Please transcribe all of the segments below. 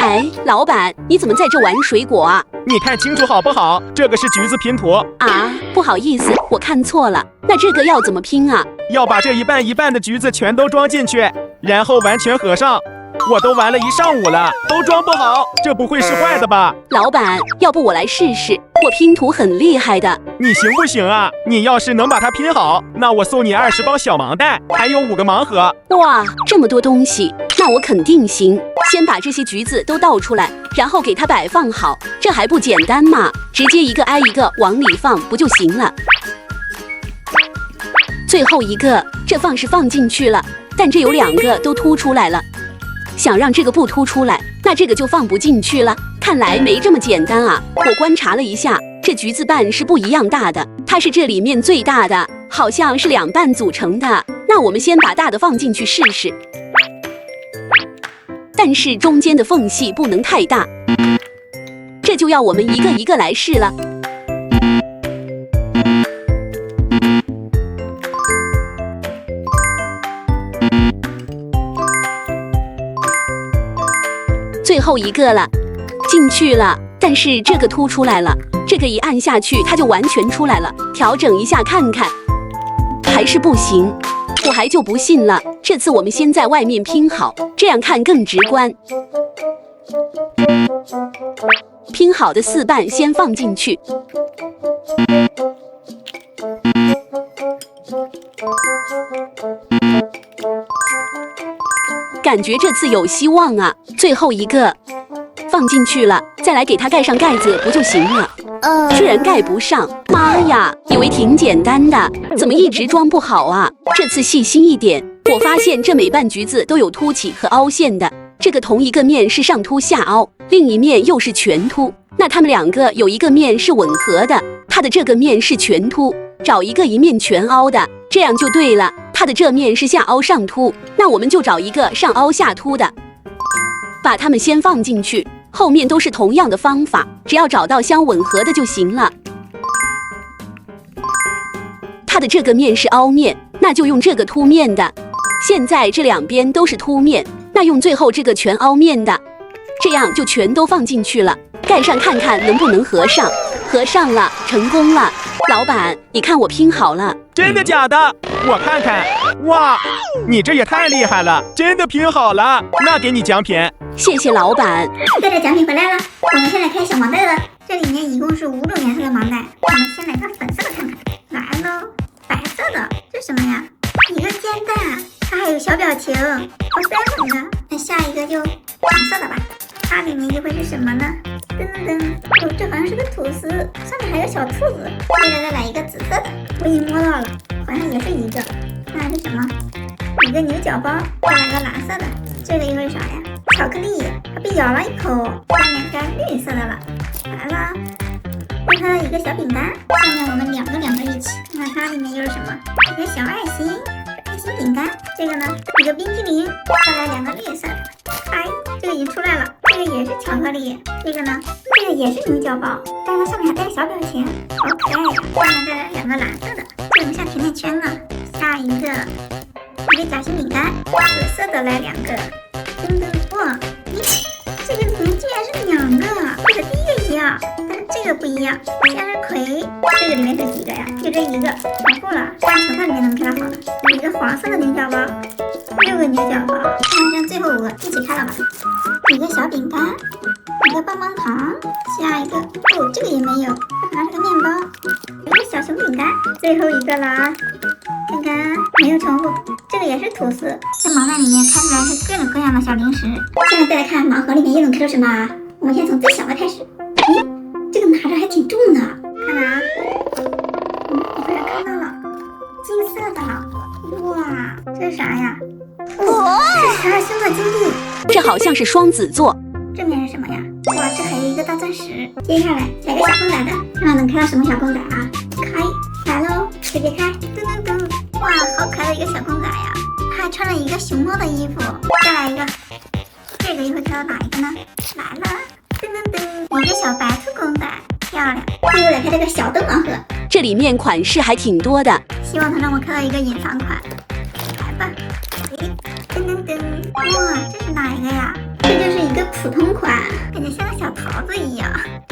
哎，老板，你怎么在这玩水果啊？你看清楚好不好？这个是橘子拼图啊，不好意思，我看错了。那这个要怎么拼啊？要把这一半一半的橘子全都装进去，然后完全合上。我都玩了一上午了，都装不好，这不会是坏的吧？老板，要不我来试试？我拼图很厉害的。你行不行啊？你要是能把它拼好，那我送你20包小盲袋，还有5个盲盒。哇，这么多东西，那我肯定行。先把这些橘子都倒出来，然后给它摆放好，这还不简单吗？直接一个挨一个往里放不就行了？最后一个，这放是放进去了，但这有2个都凸出来了。想让这个不凸出来，那这个就放不进去了。看来没这么简单啊！我观察了一下，这橘子瓣是不一样大的，它是这里面最大的，好像是2瓣组成的。那我们先把大的放进去试试，但是中间的缝隙不能太大，这就要我们一个一个来试了。最后一个了，进去了，但是这个凸出来了，这个一按下去它就完全出来了。调整一下看看，还是不行，我还就不信了。这次我们先在外面拼好，这样看更直观。拼好的4瓣先放进去，感觉这次有希望啊！最后一个放进去了，再来给它盖上盖子不就行了？居然盖不上，妈呀！以为挺简单的，怎么一直装不好啊？这次细心一点，我发现这每瓣橘子都有凸起和凹陷的，这个同一个面是上凸下凹，另一面又是全凸，那它们2个有一个面是吻合的，它的这个面是全凸，找一个一面全凹的，这样就对了。它的这面是下凹上凸，那我们就找一个上凹下凸的，把它们先放进去，后面都是同样的方法，只要找到相吻合的就行了。它的这个面是凹面，那就用这个凸面的。现在这2边都是凸面，那用最后这个全凹面的，这样就全都放进去了。盖上看看能不能合上，合上了，成功了。老板，你看我拼好了。真的假的？我看看。哇，你这也太厉害了，真的拼好了，那给你奖品。谢谢老板。带着奖品回来了，我们现在开小盲袋了。这里面一共是5种颜色的盲袋，我们先来个粉色的看看。来喽，白色的，这什么呀？一个煎蛋，它还有小表情，好3种呢。那下一个就黄色的吧，它里面又会是什么呢？噔噔噔，哦，这好像是个吐司，上面还有小兔子。接着再来一个紫色的，我已经摸到了，好像也是一个。那是什么？一个牛角包。再来个蓝色的，这个又是啥呀？巧克力，它被咬了一口，下面该绿色的了。来啦，又看到一个小饼干，下面我们2个一起，看看它里面又是什么？一个小爱心，爱心饼干。这个呢，一个冰淇淋。再来2个绿色的，哎，这个已经出来了，这个也是巧克力。这个呢，这个也是牛角包，但是它上面还带小表情，好可爱呀。下面再来2个蓝色的，这个像甜甜圈呢。下一个夹心饼干，紫色的来2个。噔噔，哇，咦，这个里面居然是2个，和第一个一样，但是这个不一样，向日葵。这个里面是几个呀？就这一个，全部了。看球它里面能开好的，有一个黄色的牛角包，6个牛角包，看剩最后5个，一起开了吧。一个小饼干，一个棒棒糖，下一个，哦，这个也没有，这可能是个面包，一个小熊饼干，最后一个了啊。看看没有重复，这个也是吐司。在盲袋里面开出来是各种各样的小零食。现在再来看盲盒里面又能开出什么啊？我们先从最小的开始。咦，这个拿着还挺重的，看看啊，我突然看到了金色的，哇，这是啥呀？哦，是12星座金币，这好像是双子座。这面是什么呀？哇，这还有一个大钻石。接下来来个小公仔的，看看能开到什么小公仔啊？开，来喽，直接开，噔噔噔。哇，好可爱的一个小公仔呀！它还穿了一个熊猫的衣服。再来一个，这个又会开到哪一个呢？来了，噔噔噔，一个小白兔公仔，漂亮。最后来开这个小灯盲盒，这里面款式还挺多的，希望它让我开到一个隐藏款。来吧，噔噔噔，哇，这是哪一个呀？这就是一个普通款，感觉像个小桃子一样，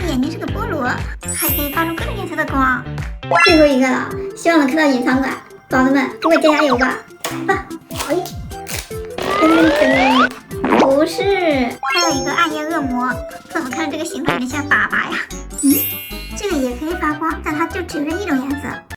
眼睛是个菠萝，还可以发出各种颜色的光。最后一个了，希望能看到隐藏款，宝子们给我加油吧！来吧，哎，不是，还有一个暗夜恶魔，怎么看这个形状有点像粑粑呀？这个也可以发光，但它就只是一种颜色。